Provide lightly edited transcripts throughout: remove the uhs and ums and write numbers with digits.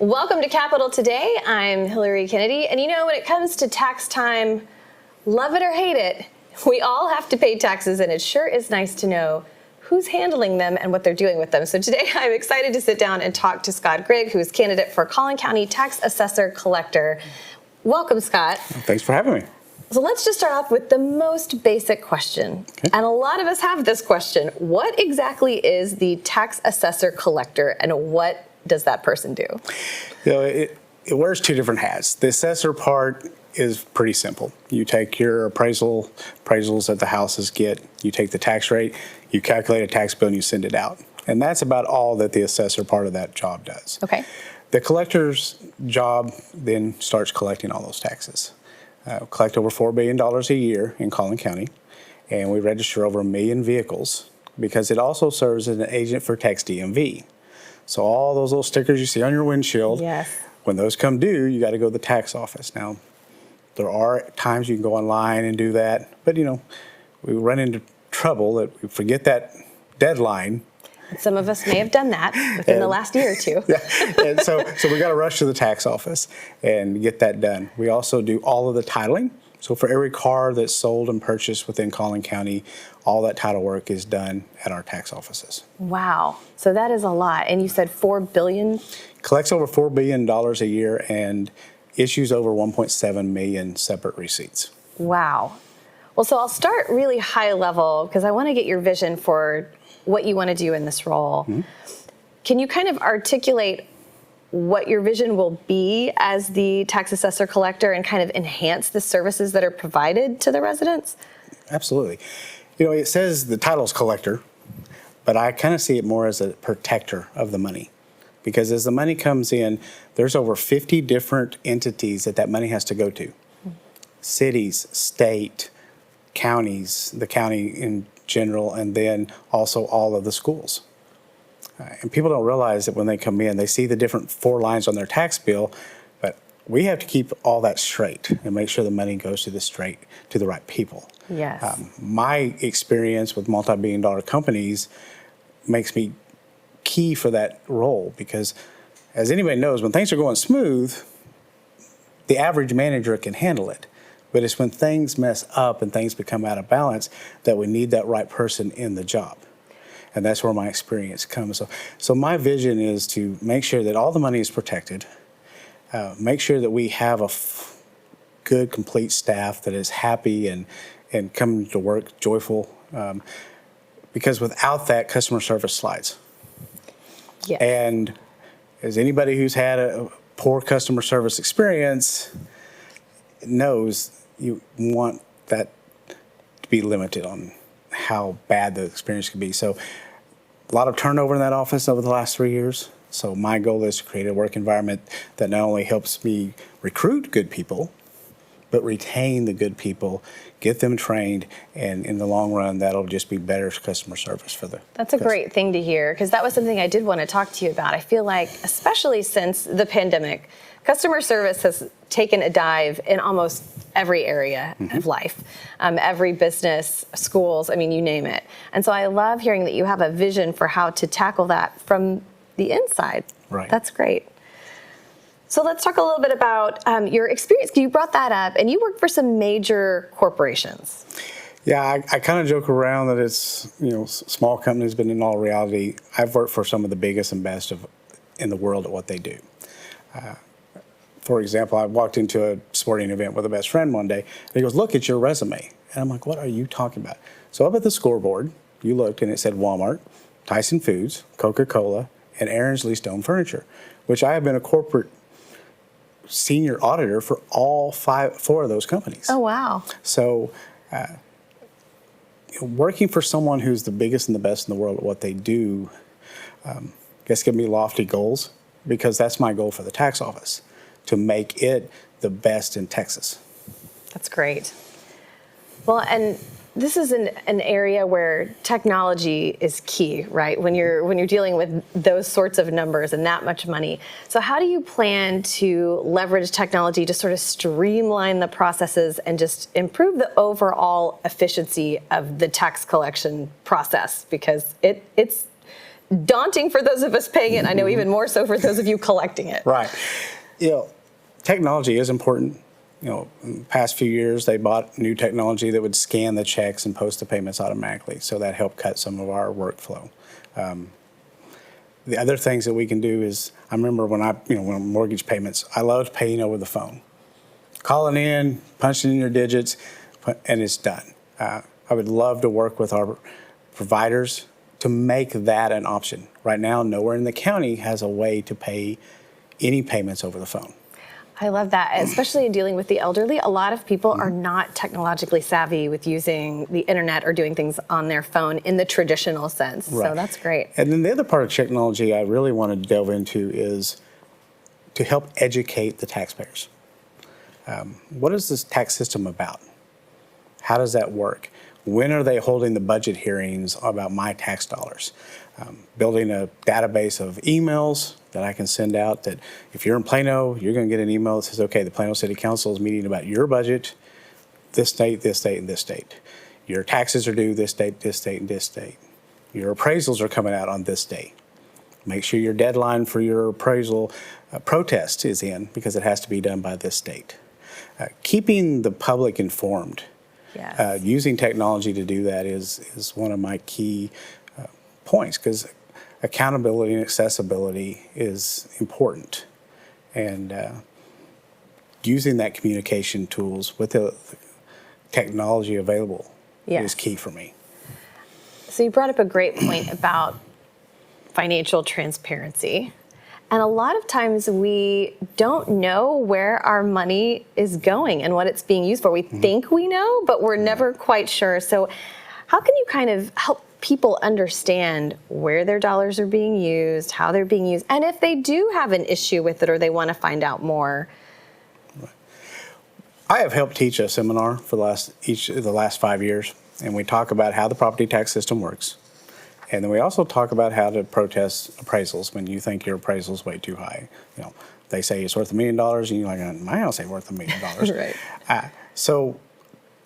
Welcome to Capital Today. I'm Hilary Kennedy. And you know, when it comes to tax time, love it or hate it, we all have to pay taxes, and it sure is nice to know who's handling them and what they're doing with them. So today I'm excited to sit down and talk to Scott Grigg, who's candidate for Collin County Tax Assessor Collector. Welcome, Scott. Thanks for having me. So let's just start off with the most basic question. Okay. And a lot of us have this question. What exactly is the Tax Assessor Collector, and what does that person do? You know, it wears two different hats. The assessor part is pretty simple. You take your appraisals that the houses get, you take the tax rate, you calculate a tax bill, and you send it out. And that's about all that the assessor part of that job does. Okay. The collector's job then starts collecting all those taxes. Collect over $4 billion a year in Collin County, and we register over 1 million vehicles because it also serves as an agent for tax DMV. So all those little stickers you see on your windshield, yes, when those come due, you got to go to the tax office. Now, there are times you can go online and do that, but you know, we run into trouble that we forget that deadline. Some of us may have done that within the last year or two. Yeah, and so we got to rush to the tax office and get that done. We also do all of the titling. So for every car that's sold and purchased within Collin County, all that title work is done at our tax offices. Wow. So that is a lot. And you said $4 billion? Collects over $4 billion a year and issues over 1.7 million separate receipts. Wow. Well, so I'll start really high level because I want to get your vision for what you want to do in this role. Mm-hmm. Can you kind of articulate what your vision will be as the tax assessor collector and kind of enhance the services that are provided to the residents? Absolutely. You know, it says the title's collector, but I kind of see it more as a protector of the money. Because as the money comes in, there's over 50 different entities that money has to go to. Mm-hmm. Cities, state, counties, the county in general, and then also all of the schools. And people don't realize that when they come in, they see the different 4 lines on their tax bill, but we have to keep all that straight and make sure the money goes to the right people. Yes. My experience with multi-billion-dollar companies makes me key for that role because, as anybody knows, when things are going smooth, the average manager can handle it. But it's when things mess up and things become out of balance that we need that right person in the job. And that's where my experience comes. So my vision is to make sure that all the money is protected, make sure that we have a good, complete staff that is happy and coming to work joyful, because without that, customer service slides. Yes. And as anybody who's had a poor customer service experience knows, you want that to be limited on how bad the experience could be. So a lot of turnover in that office over the last 3 years. So my goal is to create a work environment that not only helps me recruit good people, but retain the good people, get them trained, and in the long run, that'll just be better customer service for the That's a great thing to hear, because that was something I did want to talk to you about. I feel like, especially since the pandemic, customer service has taken a dive in almost every area mm-hmm. of life, every business, schools, I mean, you name it. And so I love hearing that you have a vision for how to tackle that from the inside. Right. That's great. So let's talk a little bit about your experience. You brought that up, and you work for some major corporations. Yeah, I kind of joke around that it's, you know, small companies, but in all reality, I've worked for some of the biggest and best in the world at what they do. For example, I walked into a sporting event with a best friend one day, and he goes, "Look at your resume." And I'm like, "What are you talking about?" So up at the scoreboard, you looked, and it said Walmart, Tyson Foods, Coca-Cola, and Aaron's Lee Stone Furniture, which I have been a corporate senior auditor for all 4 of those companies. Oh, wow. So working for someone who's the biggest and the best in the world at what they do, I guess give me lofty goals, because that's my goal for the tax office, to make it the best in Texas. That's great. Well, and this is an area where technology is key, right? When you're dealing with those sorts of numbers and that much money. So how do you plan to leverage technology to sort of streamline the processes and just improve the overall efficiency of the tax collection process? Because it's daunting for those of us paying it. I know even more so for those of you collecting it. Right. Technology is important. In the past few years, they bought new technology that would scan the checks and post the payments automatically. So that helped cut some of our workflow. The other things that we can do is, I remember when mortgage payments, I loved paying over the phone. Calling in, punching in your digits, and it's done. I would love to work with our providers to make that an option. Right now, nowhere in the county has a way to pay any payments over the phone. I love that, especially in dealing with the elderly. A lot of people are not technologically savvy with using the internet or doing things on their phone in the traditional sense. Right. So that's great. And then the other part of technology I really want to delve into is to help educate the taxpayers. What is this tax system about? How does that work? When are they holding the budget hearings about my tax dollars? Building a database of emails that I can send out that if you're in Plano, you're going to get an email that says, okay, the Plano City Council is meeting about your budget, this date, this date, and this date. Your taxes are due this date, this date, and this date. Your appraisals are coming out on this date. Make sure your deadline for your appraisal protest is in because it has to be done by this date. Keeping the public informed. Yes. Using technology to do that is one of my key points because accountability and accessibility is important. And using that communication tools with the technology available is key for me. So you brought up a great point about financial transparency. And a lot of times we don't know where our money is going and what it's being used for. We think we know, but we're never quite sure. So how can you kind of help people understand where their dollars are being used, how they're being used, and if they do have an issue with it or they want to find out more? I have helped teach a seminar for the last 5 years, and we talk about how the property tax system works. And then we also talk about how to protest appraisals when you think your appraisal is way too high. They say it's worth $1 million, and you're like, my house ain't worth $1 million. Right. So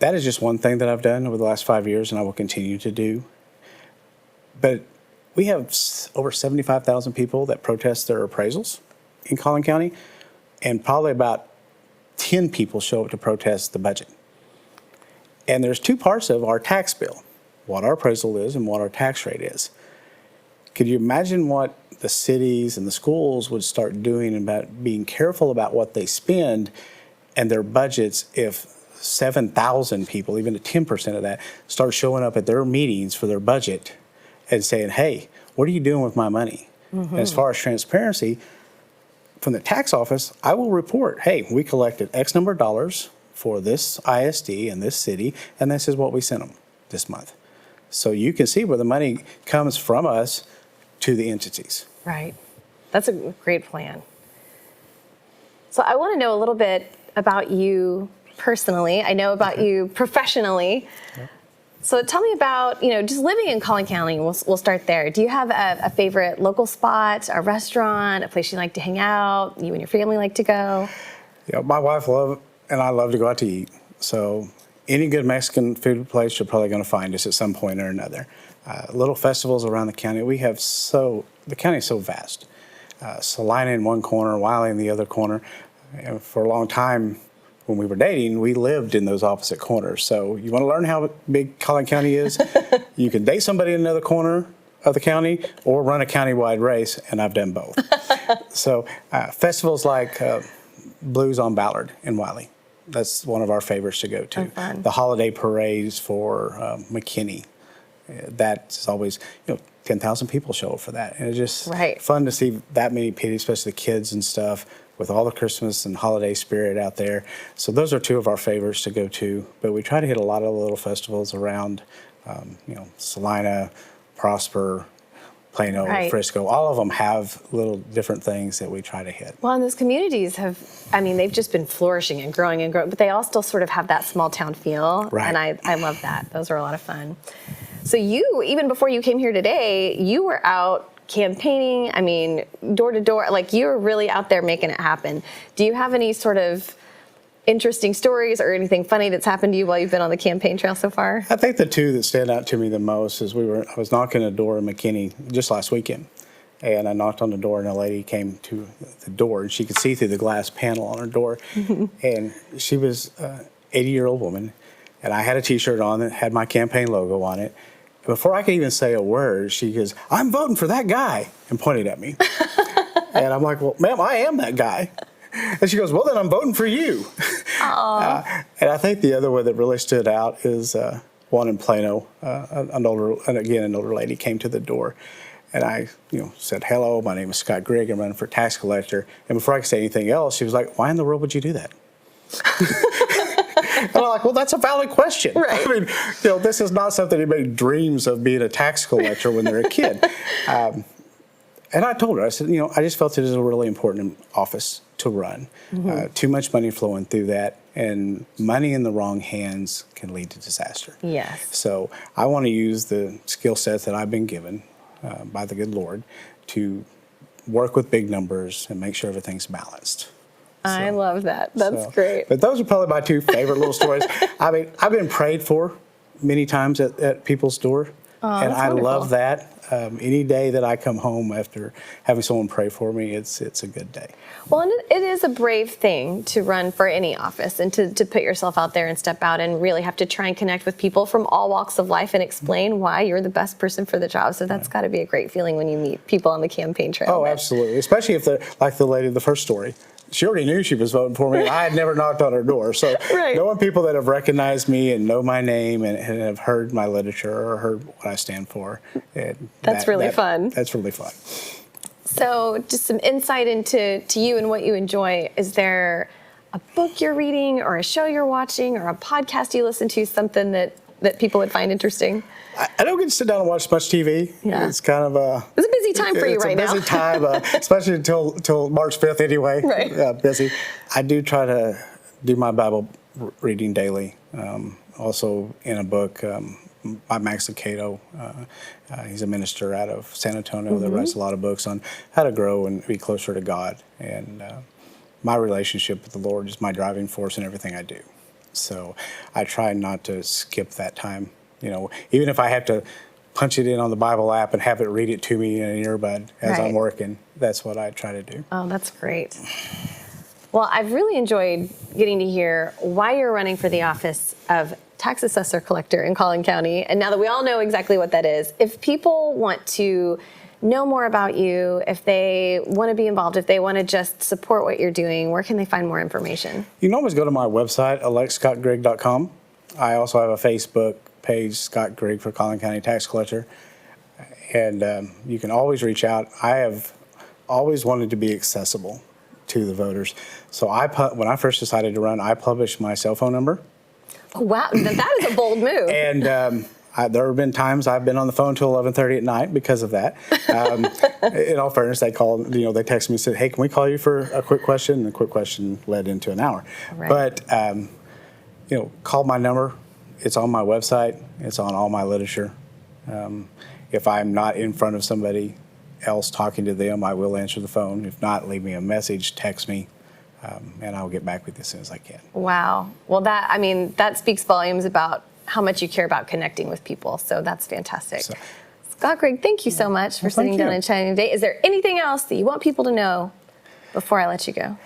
that is just one thing that I've done over the last 5 years, and I will continue to do. But we have over 75,000 people that protest their appraisals in Collin County, and probably about 10 people show up to protest the budget. And there's two parts of our tax bill, what our appraisal is and what our tax rate is. Could you imagine what the cities and the schools would start doing about being careful about what they spend and their budgets if 7,000 people, even 10% of that, start showing up at their meetings for their budget and saying, hey, what are you doing with my money? And as far as transparency, from the tax office, I will report, hey, we collected X number of dollars for this ISD in this city, and this is what we sent them this month. So you can see where the money comes from us to the entities. Right. That's a great plan. So I want to know a little bit about you personally. I know about you professionally. Yeah. So tell me about, just living in Collin County. We'll start there. Do you have a favorite local spot, a restaurant, a place you like to hang out, you and your family like to go? Yeah, my wife and I love to go out to eat. So any good Mexican food place you're probably going to find us at some point or another. Little festivals around the county. The county is so vast. Salina in one corner, Wiley in the other corner. And for a long time, when we were dating, we lived in those opposite corners. So you want to learn how big Collin County is? You can date somebody in another corner of the county or run a countywide race, and I've done both. So festivals like Blues on Ballard in Wiley. That's one of our favorites to go to. Oh, fun. The holiday parades for McKinney. That's always, 10,000 people show up for that. And it's just fun to see that many people, especially the kids and stuff, with all the Christmas and holiday spirit out there. So those are two of our favorites to go to. But we try to hit a lot of little festivals around, Salina, Prosper, Plano, Frisco. All of them have little different things that we try to hit. Well, and those communities they've just been flourishing and growing, but they all still sort of have that small town feel. Right. And I love that. Those are a lot of fun. So you, even before you came here today, you were out campaigning, door to door, like you were really out there making it happen. Do you have any sort of interesting stories or anything funny that's happened to you while you've been on the campaign trail so far? I think the two that stand out to me the most is I was knocking on the door in McKinney just last weekend. And I knocked on the door, and a lady came to the door, and she could see through the glass panel on her door. And she was an 80-year-old woman, and I had a T-shirt on that had my campaign logo on it. Before I could even say a word, she goes, "I'm voting for that guy," and pointed at me. And I'm like, "Well, ma'am, I am that guy." And she goes, "Well, then I'm voting for you." And I think the other one that really stood out is one in Plano. An older lady came to the door. And I, said, "Hello, my name is Scott Grigg. I'm running for tax collector." And before I could say anything else, she was like, "Why in the world would you do that?" And I'm like, "Well, that's a valid question." Right. I mean, this is not something anybody dreams of, being a tax collector when they're a kid. And I told her, I said, I just felt it is a really important office to run. Too much money flowing through that, and money in the wrong hands can lead to disaster. Yes. So I want to use the skill sets that I've been given by the good Lord to work with big numbers and make sure everything's balanced. I love that. That's great. But those are probably my two favorite little stories. I mean, I've been prayed for many times at people's door, and I love that. Any day that I come home after having someone pray for me, it's a good day. Well, and it is a brave thing to run for any office and to put yourself out there and step out and really have to try and connect with people from all walks of life and explain why you're the best person for the job. So that's got to be a great feeling when you meet people on the campaign trail. Oh, absolutely. Especially if they're like the lady in the first story. She already knew she was voting for me, and I had never knocked on her door. So knowing people that have recognized me and know my name and have heard my literature or heard what I stand for. That's really fun. That's really fun. So just some insight into you and what you enjoy. Is there a book you're reading or a show you're watching or a podcast you listen to, something that people would find interesting? I don't get to sit down and watch much TV. Yeah. It's kind of it's a busy time for you right now. It's a busy time, especially until March 5th anyway. Right. Busy. I do try to do my Bible reading daily. Also in a book by Max Lucado. He's a minister out of San Antonio that writes a lot of books on how to grow and be closer to God. And my relationship with the Lord is my driving force in everything I do. So I try not to skip that time. Even if I have to punch it in on the Bible app and have it read it to me in an earbud as I'm working, that's what I try to do. Oh, that's great. Well, I've really enjoyed getting to hear why you're running for the office of tax assessor collector in Collin County. And now that we all know exactly what that is, if people want to know more about you, if they want to be involved, if they want to just support what you're doing, where can they find more information? You can always go to my website, electscottgrigg.com. I also have a Facebook page, Scott Grigg for Collin County Tax Collector. And you can always reach out. I have always wanted to be accessible to the voters. So when I first decided to run, I published my cell phone number. Oh, wow, that is a bold move. And there have been times I've been on the phone till 11:30 at night because of that. In all fairness, they called, they texted me and said, "Hey, can we call you for a quick question?" And the quick question led into an hour. Right. But, call my number. It's on my website. It's on all my literature. If I'm not in front of somebody else talking to them, I will answer the phone. If not, leave me a message, text me, and I'll get back with you as soon as I can. Wow. Well, that speaks volumes about how much you care about connecting with people. So that's fantastic. Scott Grigg, thank you so much for sitting down and chatting today. Is there anything else that you want people to know before I let you go?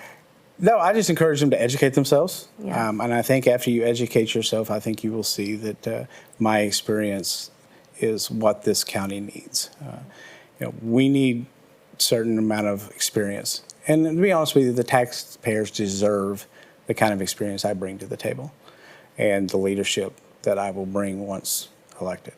No, I just encourage them to educate themselves. Yeah. And I think after you educate yourself, I think you will see that my experience is what this county needs. We need a certain amount of experience. And to be honest with you, the taxpayers deserve the kind of experience I bring to the table and the leadership that I will bring once elected.